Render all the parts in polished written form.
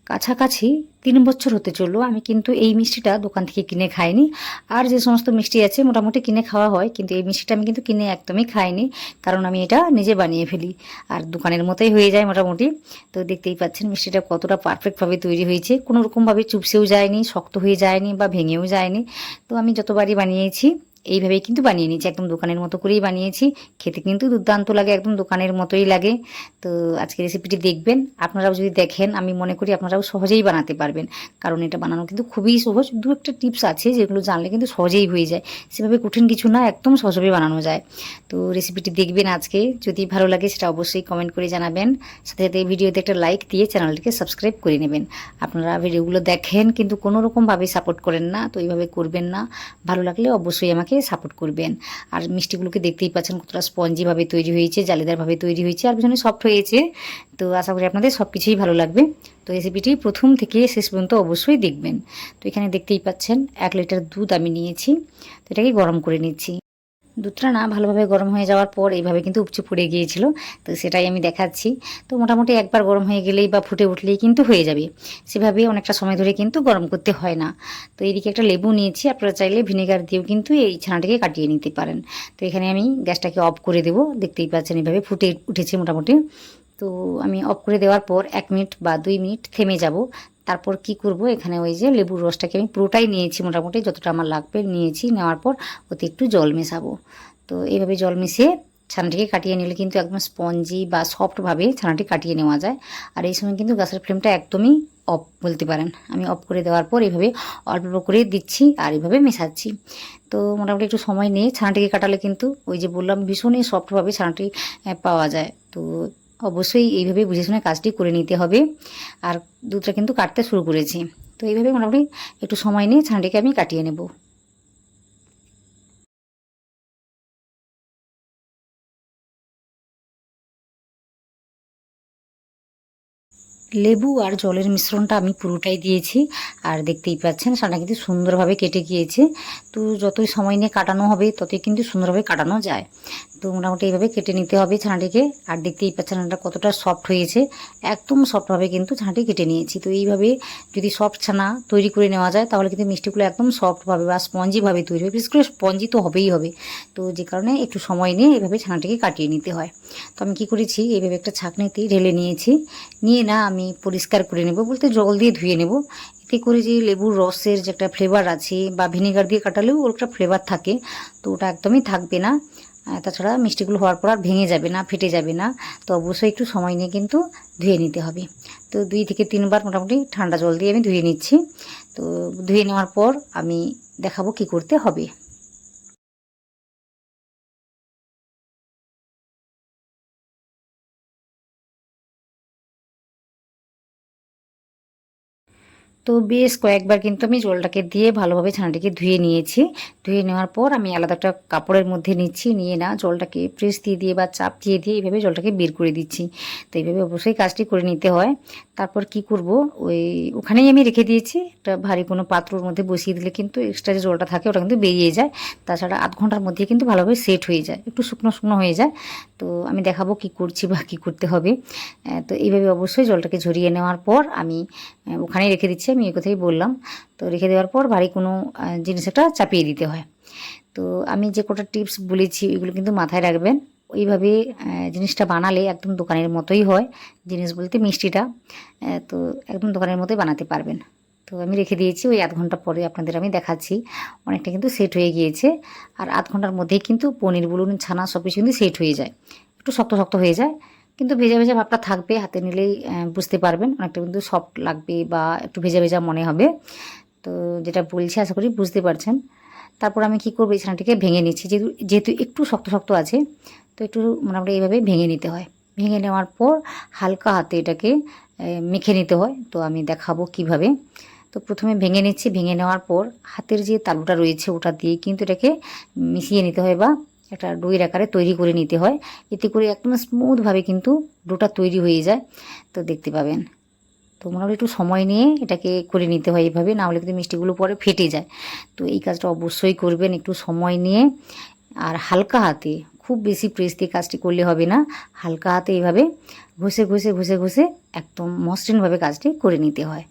কাছাকাছি 3 বছর হতে চললো আমি কিন্তু এই মিষ্টিটা দোকান থেকে কিনে খাইনি। আর যে সমস্ত মিষ্টি আছে মোটামুটি কিনে খাওয়া হয়, কিন্তু এই মিষ্টিটা আমি কিন্তু কিনে একদমই খাইনি, কারণ আমি এটা নিজে বানিয়ে ফেলি আর দোকানের মতোই হয়ে যায় মোটামুটি। তো দেখতেই পাচ্ছেন মিষ্টিটা কতটা পারফেক্টভাবে তৈরি হয়েছে, কোনো রকমভাবে চুপসেও যায়নি, শক্ত হয়ে যায়নি বা ভেঙেও যায়নি। তো আমি যতবারই বানিয়েছি এইভাবেই কিন্তু বানিয়ে নিয়েছি, একদম দোকানের মতো করেই বানিয়েছি। খেতে কিন্তু দুর্দান্ত লাগে, একদম দোকানের মতোই লাগে। তো আজকে রেসিপিটি দেখবেন, আপনারাও যদি দেখেন আমি মনে করি আপনারাও সহজেই বানাতে পারবেন, কারণ এটা বানানো কিন্তু খুবই সহজ। দু একটা টিপস আছে যেগুলো জানলে কিন্তু সহজেই হয়ে যায়, সেভাবে কঠিন কিছু না, একদম সহজভাবে বানানো যায়। তো রেসিপিটি দেখবেন আজকে, যদি ভালো লাগে সেটা অবশ্যই কমেন্ট করে জানাবেন, সাথে সাথে ভিডিওতে একটা লাইক দিয়ে চ্যানেলটিকে সাবস্ক্রাইব করে নেবেন। আপনারা ভিডিওগুলো দেখেন কিন্তু কোনো রকমভাবে সাপোর্ট করেন না, তো এইভাবে করবেন না। ভালো লাগলে অবশ্যই আমাকে সাপোর্ট করবেন। আর মিষ্টিগুলোকে দেখতেই পাচ্ছেন কতটা স্পঞ্জিভাবে তৈরি হয়েছে, জালিদারভাবে তৈরি হয়েছে, আর ভীষণ সফট হয়েছে। তো আশা করি আপনাদের সব কিছুই ভালো লাগবে। তো রেসিপিটি প্রথম থেকে শেষ পর্যন্ত অবশ্যই দেখবেন। তো এখানে দেখতেই পাচ্ছেন 1 লিটার দুধ আমি নিয়েছি, তো এটাকে গরম করে নিচ্ছি। দুধটা না ভালোভাবে গরম হয়ে যাওয়ার পর এইভাবে কিন্তু উপচে পড়ে গিয়েছিল, তো সেটাই আমি দেখাচ্ছি। তো মোটামুটি একবার গরম হয়ে গেলেই বা ফুটে উঠলেই কিন্তু হয়ে যাবে, সেভাবে অনেকটা সময় ধরে কিন্তু গরম করতে হয় না। তো এইদিকে একটা লেবু নিয়েছি, আপনারা চাইলে ভিনেগার দিয়েও কিন্তু এই ছানাটাকে কাটিয়ে নিতে পারেন। তো এখানে আমি গ্যাসটাকে অফ করে দেবো, দেখতেই পাচ্ছেন এইভাবে ফুটে উঠেছে মোটামুটি। তো আমি অফ করে দেওয়ার পর 1 মিনিট বা 2 মিনিট থেমে যাব। তারপর কি করব, এখানে ওই যে লেবুর রসটাকে আমি পুরোটাই নিয়েছি, মোটামুটি যতটা আমার লাগবে নিয়েছি, নেওয়ার পর ওতে একটু জল মেশাবো। তো এইভাবে জল মিশিয়ে ছানাটিকে কাটিয়ে নিলে কিন্তু একদম স্পঞ্জি বা সফটভাবে ছানাটি কাটিয়ে নেওয়া যায়। আর এই সময় কিন্তু গ্যাসের ফ্লেমটা একদমই অফ বলতে পারেন। আমি অফ করে দেওয়ার পর এইভাবে অল্প অল্প করে দিচ্ছি আর এইভাবে মেশাচ্ছি। তো মোটামুটি একটু সময় নিয়ে ছানাটিকে কাটালে কিন্তু ওই যে বললাম ভীষণই সফটভাবে ছানাটি পাওয়া যায়। তো অবশ্যই এইভাবে বুঝে শুনে কাজটি করে নিতে হবে। আর দুধটা কিন্তু কাটতে শুরু করেছি। তো এইভাবে মোটামুটি একটু সময় নিয়ে ছানাটিকে আমি কাটিয়ে নেব। লেবু আর জলের মিশ্রণটা আমি পুরোটাই দিয়েছি, আর দেখতেই পাচ্ছেন ছানাটা কিন্তু সুন্দরভাবে কেটে গিয়েছে। তো যতই সময় নিয়ে কাটানো হবে ততই কিন্তু সুন্দরভাবে কাটানো যায়। তো মোটামুটি এইভাবে কেটে নিতে হবে ছানাটিকে। আর দেখতেই পাচ্ছেন ছানাটা কতটা সফট হয়েছে, একদম সফটভাবে কিন্তু ছানাটি কেটে নিয়েছি। তো এইভাবে যদি সফট ছানা তৈরি করে নেওয়া যায় তাহলে কিন্তু মিষ্টিগুলো একদম সফটভাবে বা স্পঞ্জিভাবে তৈরি হবে, বিশেষ করে স্পঞ্জি তো হবেই হবে। তো যে কারণে একটু সময় নিয়ে এইভাবে ছানাটিকে কাটিয়ে নিতে হয়। তো আমি কী করেছি, এইভাবে একটা ছাঁকনিতে ঢেলে নিয়েছি, নিয়ে না আমি পরিষ্কার করে নেব, বলতে জল দিয়ে ধুয়ে নেব। এতে করে যে লেবুর রসের যে একটা ফ্লেভার আছে বা ভিনেগার দিয়ে কাটালেও ওর একটা ফ্লেভার থাকে, তো ওটা একদমই থাকবে না। তাছাড়া মিষ্টিগুলো হওয়ার পর আর ভেঙে যাবে না, ফেটে যাবে না। তো অবশ্যই একটু সময় নিয়ে কিন্তু ধুয়ে নিতে হবে। তো 2 থেকে 3 বার মোটামুটি ঠান্ডা জল দিয়ে আমি ধুয়ে নিচ্ছি। তো ধুয়ে নেওয়ার পর আমি দেখাবো কি করতে হবে। তো বেশ কয়েকবার কিন্তু আমি জলটাকে দিয়ে ভালোভাবে ছানাটিকে ধুয়ে নিয়েছি। ধুয়ে নেওয়ার পর আমি আলাদা একটা কাপড়ের মধ্যে নিচ্ছি, নিয়ে না জলটাকে প্রেস দিয়ে দিয়ে বা চাপ দিয়ে দিয়ে এইভাবে জলটাকে বের করে দিচ্ছি। তো এইভাবে অবশ্যই কাজটি করে নিতে হয়। তারপর কি করব, ওখানেই আমি রেখে দিয়েছি, একটা ভারী কোনো পাত্রর মধ্যে বসিয়ে দিলে কিন্তু এক্সট্রা যে জলটা থাকে ওটা কিন্তু বেরিয়ে যায়। তাছাড়া আধ ঘন্টার মধ্যে কিন্তু ভালোভাবে সেট হয়ে যায়, একটু শুকনো শুকনো হয়ে যায়। তো আমি দেখাবো কি করছি বা কী করতে হবে। তো এইভাবে অবশ্যই জলটাকে ঝরিয়ে নেওয়ার পর আমি ওখানেই রেখে দিচ্ছি, আমি এই কথাই বললাম। তো রেখে দেওয়ার পর ভারী কোনো জিনিস একটা চাপিয়ে দিতে হয়। তো আমি যে কটা টিপস বলেছি এগুলো কিন্তু মাথায় রাখবেন। ওইভাবে জিনিসটা বানালে একদম দোকানের মতোই হয়, জিনিস বলতে মিষ্টিটা। তো একদম দোকানের মতোই বানাতে পারবেন। তো আমি রেখে দিয়েছি, ওই আধ ঘন্টা পরে আপনাদের আমি দেখাচ্ছি। অনেকটা কিন্তু সেট হয়ে গিয়েছে। আর আধ ঘন্টার মধ্যেই কিন্তু পনির বলুন, ছানা সব কিছু কিন্তু সেট হয়ে যায়। একটু শক্ত শক্ত হয়ে যায়, কিন্তু ভেজা ভেজা ভাবটা থাকবে, হাতে নিলেই বুঝতে পারবেন অনেকটা কিন্তু সফট লাগবে বা একটু ভেজা ভেজা মনে হবে। তো যেটা বলছি আশা করি বুঝতে পারছেন। তারপর আমি কী করবো, এই ছানাটিকে ভেঙে নিচ্ছি, যেহেতু যেহেতু একটু শক্ত শক্ত আছে। তো একটু মোটামুটি এইভাবে ভেঙে নিতে হয়। ভেঙে নেওয়ার পর হালকা হাতে এটাকে মেখে নিতে হয়। তো আমি দেখাবো কিভাবে। তো প্রথমে ভেঙে নিচ্ছি, ভেঙে নেওয়ার পর হাতের যে তালুটা রয়েছে ওটা দিয়ে কিন্তু এটাকে মিশিয়ে নিতে হয় বা একটা ডোয়ের আকারে তৈরি করে নিতে হয়। এতে করে একদম স্মুথভাবে কিন্তু ডোটা তৈরি হয়ে যায়। তো দেখতে পাবেন। তো মোটামুটি একটু সময় নিয়ে এটাকে করে নিতে হয় এইভাবে, না হলে কিন্তু মিষ্টিগুলো পরে ফেটে যায়। তো এই কাজটা অবশ্যই করবেন একটু সময় নিয়ে আর হালকা হাতে, খুব বেশি প্রেস দিয়ে কাজটি করলে হবে না, হালকা হাতে এইভাবে ঘষে ঘষে ঘষে ঘষে একদম মসৃণভাবে কাজটি করে নিতে হয়।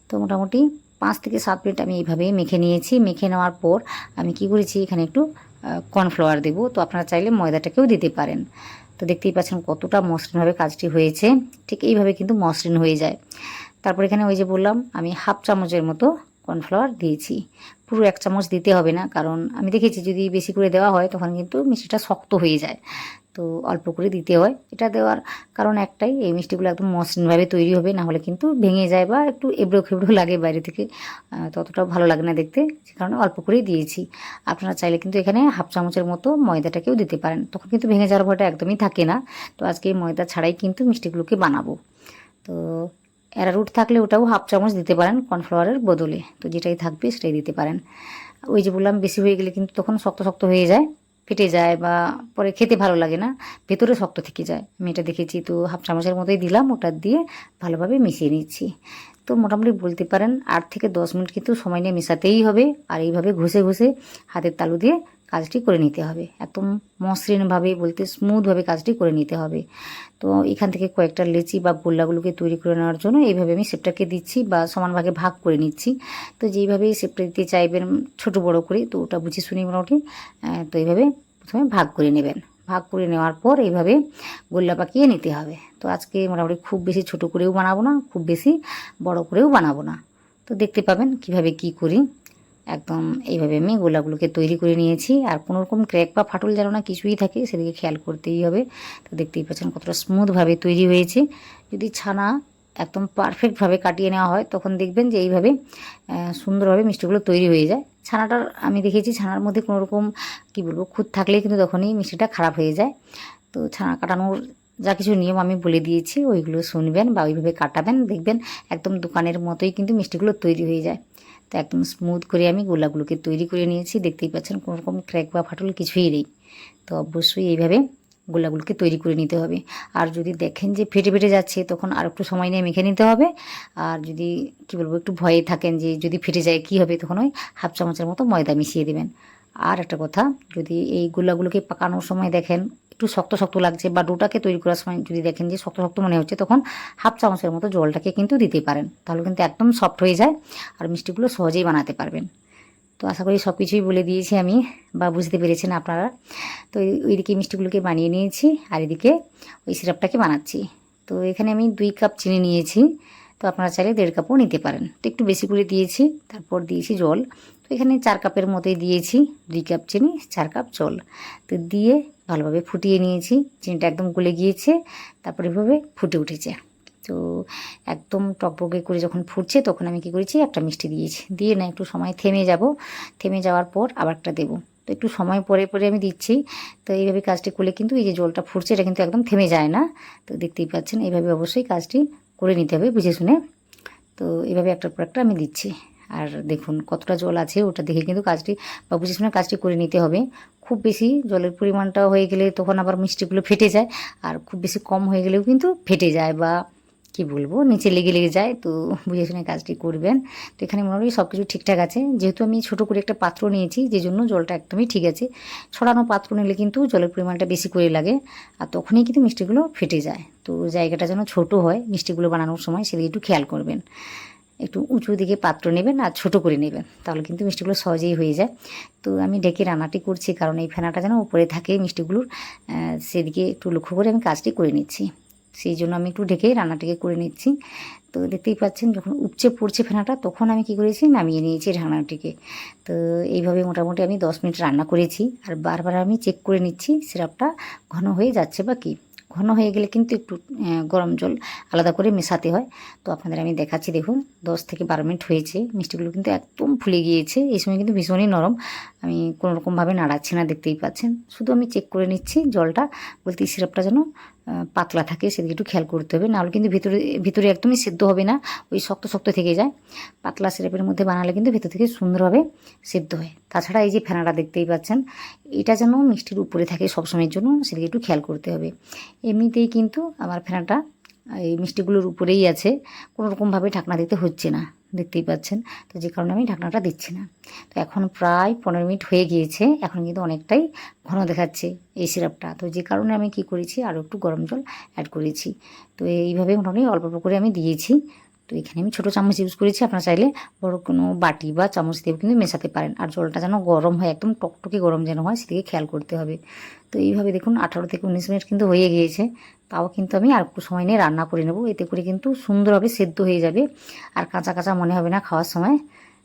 তো মোটামুটি 5 থেকে 7 মিনিট আমি এইভাবে মেখে নিয়েছি। মেখে নেওয়ার পর আমি কি করেছি, এখানে একটু কর্নফ্লাওয়ার দেবো। তো আপনারা চাইলে ময়দাটাকেও দিতে পারেন। তো দেখতেই পাচ্ছেন কতটা মসৃণভাবে কাজটি হয়েছে। ঠিক এইভাবে কিন্তু মসৃণ হয়ে যায়। তারপর এখানে ওই যে বললাম আমি হাফ চামচের মতো কর্নফ্লাওয়ার দিয়েছি। পুরো 1 চামচ দিতে হবে না, কারণ আমি দেখেছি যদি বেশি করে দেওয়া হয় তখন কিন্তু মিষ্টিটা শক্ত হয়ে যায়। তো অল্প করে দিতে হয়। এটা দেওয়ার কারণ একটাই, এই মিষ্টিগুলো একদম মসৃণভাবে তৈরি হবে, না হলে কিন্তু ভেঙে যায় বা একটু এবড়ো খেবড়ো লাগে বাইরে থেকে, ততটাও ভালো লাগে না দেখতে। সে কারণে অল্প করেই দিয়েছি। আপনারা চাইলে কিন্তু এখানে হাফ চামচের মতো ময়দাটাকেও দিতে পারেন, তখন কিন্তু ভেঙে যাওয়ার ভয়টা একদমই থাকে না। তো আজকে ময়দা ছাড়াই কিন্তু মিষ্টিগুলোকে বানাবো। তো অ্যারারুট থাকলে ওটাও হাফ চামচ দিতে পারেন কর্নফ্লাওয়ারের বদলে। তো যেটাই থাকবে সেটাই দিতে পারেন। ওই যে বললাম বেশি হয়ে গেলে কিন্তু তখন শক্ত শক্ত হয়ে যায়, ফেটে যায় বা পরে খেতে ভালো লাগে না, ভেতরে শক্ত থেকে যায়। আমি এটা দেখেছি। তো হাফ চামচের মতোই দিলাম, ওটা দিয়ে ভালোভাবে মিশিয়ে নিচ্ছি। তো মোটামুটি বলতে পারেন 8 থেকে 10 মিনিট কিন্তু সময় নিয়ে মেশাতেই হবে। আর এইভাবে ঘষে ঘষে হাতের তালু দিয়ে কাজটি করে নিতে হবে। একদম মসৃণভাবে বলতে স্মুথভাবে কাজটি করে নিতে হবে। তো এখান থেকে কয়েকটা লেচি বা গোল্লাগুলোকে তৈরি করে নেওয়ার জন্য এইভাবে আমি শেপটাকে দিচ্ছি বা সমান ভাগে ভাগ করে নিচ্ছি। তো যেইভাবে শেপটা দিতে চাইবেন ছোট বড় করে, তো ওটা বুঝে শুনি মোটামুটি। তো এইভাবে প্রথমে ভাগ করে নেবেন। ভাগ করে নেওয়ার পর এইভাবে গোল্লা পাকিয়ে নিতে হবে। তো আজকে মোটামুটি খুব বেশি ছোট করেও বানাবো না, খুব বেশি বড় করেও বানাবো না। তো দেখতে পাবেন কিভাবে কি করি। একদম এইভাবে আমি গোলাগুলোকে তৈরি করে নিয়েছি। আর কোনো রকম ক্র্যাক বা ফাটল যেন না কিছুই থাকে সেদিকে খেয়াল করতেই হবে। তো দেখতেই পাচ্ছেন কতটা স্মুথভাবে তৈরি হয়েছে। যদি ছানা একদম পারফেক্টভাবে কাটিয়ে নেওয়া হয় তখন দেখবেন যে এইভাবে সুন্দরভাবে মিষ্টিগুলো তৈরি হয়ে যায়। ছানাটার আমি দেখেছি ছানার মধ্যে কোনো রকম কী বলবো খুঁত থাকলেই কিন্তু তখনই মিষ্টিটা খারাপ হয়ে যায়। তো ছানা কাটানোর যা কিছু নিয়ম আমি বলে দিয়েছি, ওইগুলো শুনবেন বা ওইভাবে কাটাবেন, দেখবেন একদম দোকানের মতোই কিন্তু মিষ্টিগুলো তৈরি হয়ে যায়। তো একদম স্মুথ করে আমি গোলাগুলোকে তৈরি করে নিয়েছি। দেখতেই পাচ্ছেন কোনো রকম ক্র্যাক বা ফাটল কিছুই নেই। তো অবশ্যই এইভাবে গোলাগুলোকে তৈরি করে নিতে হবে। আর যদি দেখেন যে ফেটে ফেটে যাচ্ছে তখন আর একটু সময় নিয়ে মেখে নিতে হবে। আর যদি কী বলবো একটু ভয়ে থাকেন যে যদি ফেটে যায় কী হবে, তখন ওই হাফ চামচের মতো ময়দা মিশিয়ে দেবেন। আর একটা কথা, যদি এই গোলাগুলোকে পাকানোর সময় দেখেন একটু শক্ত শক্ত লাগছে বা ডোটাকে তৈরি করার সময় যদি দেখেন যে শক্ত শক্ত মনে হচ্ছে, তখন হাফ চামচের মতো জলটাকে কিন্তু দিতে পারেন। তাহলে কিন্তু একদম সফট হয়ে যায় আর মিষ্টিগুলো সহজেই বানাতে পারবেন। তো আশা করি সব কিছুই বলে দিয়েছি আমি বা বুঝতে পেরেছেন আপনারা। তো ওইদিকে মিষ্টিগুলোকে বানিয়ে নিয়েছি আর এদিকে ওই সিরাপটাকে বানাচ্ছি। তো এখানে আমি 2 কাপ চিনি নিয়েছি। তো আপনারা চাইলে 1.5 কাপও নিতে পারেন। তো একটু বেশি করে দিয়েছি, তারপর দিয়েছি জল। তো এখানে 4 কাপের মতোই দিয়েছি, 2 কাপ চিনি 4 কাপ জল। তো দিয়ে ভালোভাবে ফুটিয়ে নিয়েছি। চিনিটা একদম গলে গিয়েছে, তারপর এভাবে ফুটে উঠেছে। তো একদম টকবকে করে যখন ফুটছে তখন আমি কী করেছি, একটা মিষ্টি দিয়েছি। দিয়ে না একটু সময় থেমে যাব, থেমে যাওয়ার পর আবার একটা দেবো। তো একটু সময় পরে পরে আমি দিচ্ছি। তো এইভাবে কাজটি করলে কিন্তু এই যে জলটা ফুটছে এটা কিন্তু একদম থেমে যায় না। তো দেখতেই পাচ্ছেন এইভাবে অবশ্যই কাজটি করে নিতে হবে বুঝে শুনে। তো এইভাবে একটার পর একটা আমি দিচ্ছি। আর দেখুন কতটা জল আছে ওটা দেখে কিন্তু কাজটি বা বুঝে শুনে কাজটি করে নিতে হবে। খুব বেশি জলের পরিমাণটা হয়ে গেলে তখন আবার মিষ্টিগুলো ফেটে যায়, আর খুব বেশি কম হয়ে গেলেও কিন্তু ফেটে যায় বা কি বলবো নিচে লেগে লেগে যায়। তো বুঝে শুনে কাজটি করবেন। তো এখানে মোটামুটি সব কিছু ঠিকঠাক আছে। যেহেতু আমি ছোটো করে একটা পাত্র নিয়েছি যে জন্য জলটা একদমই ঠিক আছে। ছড়ানো পাত্র নিলে কিন্তু জলের পরিমাণটা বেশি করে লাগে আর তখনই কিন্তু মিষ্টিগুলো ফেটে যায়। তো জায়গাটা যেন ছোট হয় মিষ্টিগুলো বানানোর সময় সেদিকে একটু খেয়াল করবেন। একটু উঁচু দিকে পাত্র নেবেন আর ছোট করে নেবেন, তাহলে কিন্তু মিষ্টিগুলো সহজেই হয়ে যায়। তো আমি ডেকে রান্নাটি করছি কারণ এই ফেনাটা যেন উপরে থাকে মিষ্টিগুলোর, সেদিকে একটু লক্ষ্য করে আমি কাজটি করে নিচ্ছি। সেই জন্য আমি একটু ঢেকে রান্নাটিকে করে নিচ্ছি। তো দেখতেই পাচ্ছেন যখন উপচে পড়ছে ফেনাটা তখন আমি কি করেছি, নামিয়ে নিয়েছি ঢাকনাটিকে। তো এইভাবে মোটামুটি আমি 10 মিনিট রান্না করেছি আর বারবার আমি চেক করে নিচ্ছি সিরাপটা ঘন হয়ে যাচ্ছে বা কি। ঘন হয়ে গেলে কিন্তু একটু গরম জল আলাদা করে মেশাতে হয়। তো আপনাদের আমি দেখাচ্ছি, দেখুন 10 থেকে 12 মিনিট হয়েছে, মিষ্টিগুলো কিন্তু একদম ফুলে গিয়েছে। এই সময় কিন্তু ভীষণই নরম, আমি কোনো রকমভাবে নাড়াচ্ছি না, দেখতেই পাচ্ছেন। শুধু আমি চেক করে নিচ্ছি জলটা, বলতে সিরাপটা যেন পাতলা থাকে সেদিকে একটু খেয়াল করতে হবে, নাহলে কিন্তু ভিতরে ভিতরে একদমই সেদ্ধ হবে না, ওই শক্ত শক্ত থেকে যায়। পাতলা সিরাপের মধ্যে বানালে কিন্তু ভেতর থেকে সুন্দরভাবে সেদ্ধ হয়। তাছাড়া এই যে ফেনাটা দেখতেই পাচ্ছেন, এটা যেন মিষ্টির উপরে থাকে সবসময়ের জন্য সেদিকে একটু খেয়াল করতে হবে। এমনিতেই কিন্তু আমার ফেনাটা এই মিষ্টিগুলোর উপরেই আছে, কোনো রকমভাবে ঢাকনা দিতে হচ্ছে না, দেখতেই পাচ্ছেন। তো যে কারণে আমি ঢাকনাটা দিচ্ছি না। তো এখন প্রায় 15 মিনিট হয়ে গিয়েছে, এখন কিন্তু অনেকটাই ঘন দেখাচ্ছে এই সিরাপটা। তো যে কারণে আমি কি করেছি, আরও একটু গরম জল অ্যাড করেছি। তো এইভাবে মোটামুটি অল্প অল্প করে আমি দিয়েছি। তো এখানে আমি ছোটো চামচ ইউজ করেছি, আপনারা চাইলে বড় কোনো বাটি বা চামচ দিয়েও কিন্তু মেশাতে পারেন। আর জলটা যেন গরম হয়, একদম টকটকে গরম যেন হয়, সেদিকে খেয়াল করতে হবে। তো এইভাবে দেখুন 18 থেকে 19 মিনিট কিন্তু হয়ে গিয়েছে। তাও কিন্তু আমি আর একটু সময় নিয়ে রান্না করে নেব, এতে করে কিন্তু সুন্দরভাবে সেদ্ধ হয়ে যাবে আর কাঁচা কাঁচা মনে হবে না খাওয়ার সময়।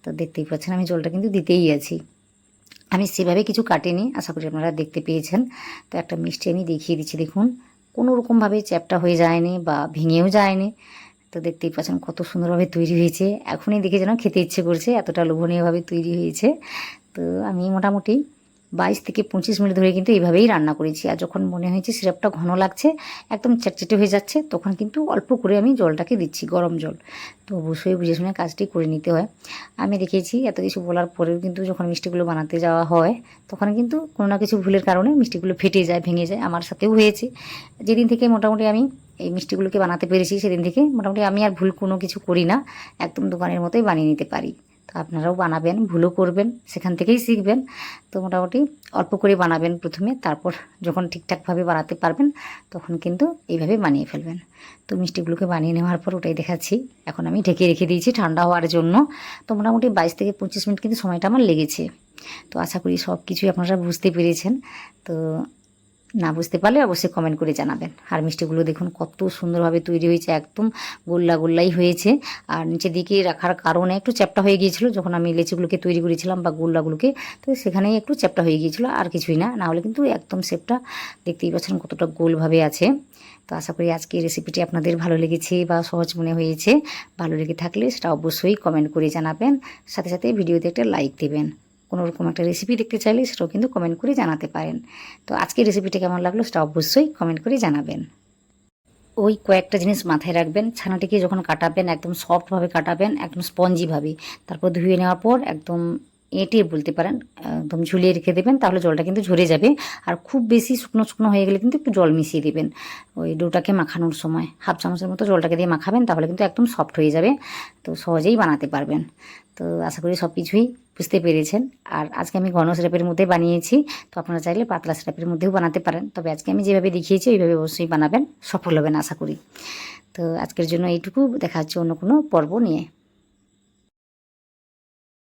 তো দেখতেই পাচ্ছেন আমি জলটা কিন্তু দিতেই আছি, আমি সেভাবে কিছু কাটিনি, আশা করি আপনারা দেখতে পেয়েছেন। তো একটা মিষ্টি আমি দেখিয়ে দিচ্ছি, দেখুন কোনো রকমভাবে চ্যাপটা হয়ে যায়নি বা ভেঙেও যায়নি। তো দেখতেই পাচ্ছেন কত সুন্দরভাবে তৈরি হয়েছে, এখনই দেখে যেন খেতে ইচ্ছে করছে, এতটা লোভনীয়ভাবে তৈরি হয়েছে। তো আমি মোটামুটি 22 থেকে 25 মিনিট ধরে কিন্তু এইভাবেই রান্না করেছি। আর যখন মনে হয়েছে সিরাপটা ঘন লাগছে, একদম চ্যাটচেটে হয়ে যাচ্ছে, তখন কিন্তু অল্প করে আমি জলটাকে দিচ্ছি, গরম জল। তো অবশ্যই বুঝে শুনে কাজটি করে নিতে হয়। আমি দেখেছি এত কিছু বলার পরেও কিন্তু যখন মিষ্টিগুলো বানাতে যাওয়া হয়, তখন কিন্তু কোনো না কিছু ভুলের কারণে মিষ্টিগুলো ফেটে যায়, ভেঙে যায়। আমার সাথেও হয়েছে। যেদিন থেকে মোটামুটি আমি এই মিষ্টিগুলোকে বানাতে পেরেছি, সেদিন থেকে মোটামুটি আমি আর ভুল কোনো কিছু করি না, একদম দোকানের মতোই বানিয়ে নিতে পারি। তো আপনারাও বানাবেন, ভুলও করবেন, সেখান থেকেই শিখবেন। তো মোটামুটি অল্প করে বানাবেন প্রথমে, তারপর যখন ঠিকঠাকভাবে বানাতে পারবেন তখন কিন্তু এইভাবে বানিয়ে ফেলবেন। তো মিষ্টিগুলোকে বানিয়ে নেওয়ার পর ওটাই দেখাচ্ছি, এখন আমি ঢেকে রেখে দিয়েছি ঠান্ডা হওয়ার জন্য। তো মোটামুটি 22 থেকে 25 মিনিট কিন্তু সময়টা আমার লেগেছে। তো আশা করি সব কিছুই আপনারা বুঝতে পেরেছেন। তো না বুঝতে পারলে অবশ্যই কমেন্ট করে জানাবেন। আর মিষ্টিগুলো দেখুন কত সুন্দরভাবে তৈরি হয়েছে, একদম গোল্লা গোল্লাই হয়েছে। আর নিচের দিকে রাখার কারণে একটু চ্যাপ্টা হয়ে গিয়েছিলো যখন আমি লেচিগুলোকে তৈরি করেছিলাম বা গোল্লাগুলোকে, তো সেখানেই একটু চ্যাপ্টা হয়ে গিয়েছিলো, আর কিছুই না, না হলে কিন্তু একদম শেপটা দেখতেই পাচ্ছেন কতটা গোলভাবে আছে। তো আশা করি আজকে রেসিপিটি আপনাদের ভালো লেগেছে বা সহজ মনে হয়েছে। ভালো লেগে থাকলে সেটা অবশ্যই কমেন্ট করে জানাবেন, সাথে সাথে ভিডিওতে একটা লাইক দেবেন। কোনো রকম একটা রেসিপি দেখতে চাইলে সেটাও কিন্তু কমেন্ট করে জানাতে পারেন। তো আজকের রেসিপিটা কেমন লাগলো সেটা অবশ্যই কমেন্ট করে জানাবেন। ওই কয়েকটা জিনিস মাথায় রাখবেন, ছানাটিকে যখন কাটাবেন একদম সফটভাবে কাটাবেন, একদম স্পঞ্জিভাবে। তারপর ধুয়ে নেওয়ার পর একদম এঁটে বলতে পারেন, একদম ঝুলিয়ে রেখে দেবেন, তাহলে জলটা কিন্তু ঝরে যাবে। আর খুব বেশি শুকনো শুকনো হয়ে গেলে কিন্তু একটু জল মিশিয়ে দেবেন ওই ডোটাকে মাখানোর সময়, হাফ চামচের মতো জলটাকে দিয়ে মাখাবেন, তাহলে কিন্তু একদম সফট হয়ে যাবে। তো সহজেই বানাতে পারবেন। তো আশা করি সব কিছুই বুঝতে পেরেছেন। আর আজকে আমি ঘন সিরাপের মধ্যে বানিয়েছি, তো আপনারা চাইলে পাতলা সিরাপের মধ্যেও বানাতে পারেন, তবে আজকে আমি যেভাবে দেখিয়েছি ওইভাবে অবশ্যই বানাবেন, সফল হবেন আশা করি। তো আজকের জন্য এইটুকু, দেখা হচ্ছে অন্য কোনো পর্ব নিয়ে।